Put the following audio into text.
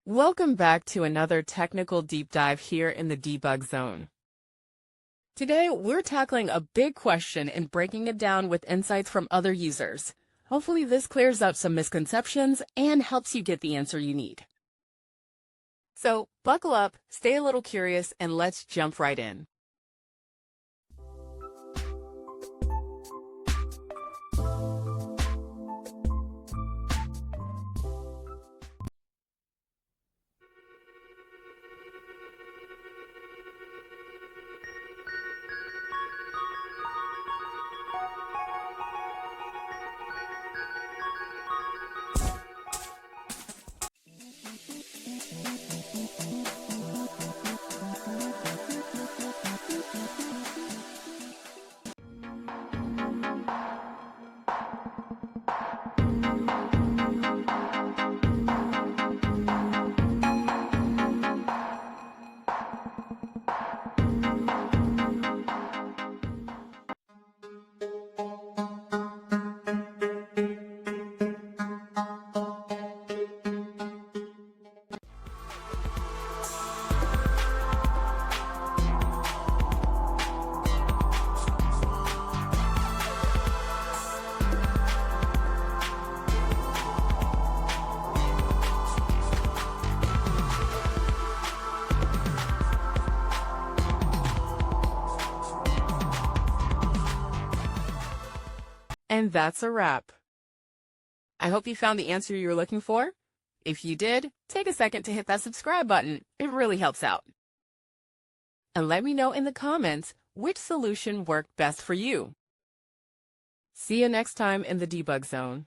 Welcome back to another technical deep dive here in the debug zone. Today, we're tackling a big question and breaking it down with insights from other users. Hopefully this clears up some misconceptions and helps you get the answer you need. So buckle up, stay a little curious, and let's jump right in. And that's a wrap. I hope you found the answer you were looking for. If you did, take a second to hit that subscribe button. It really helps out. And let me know in the comments which solution worked best for you. See you next time in the debug zone.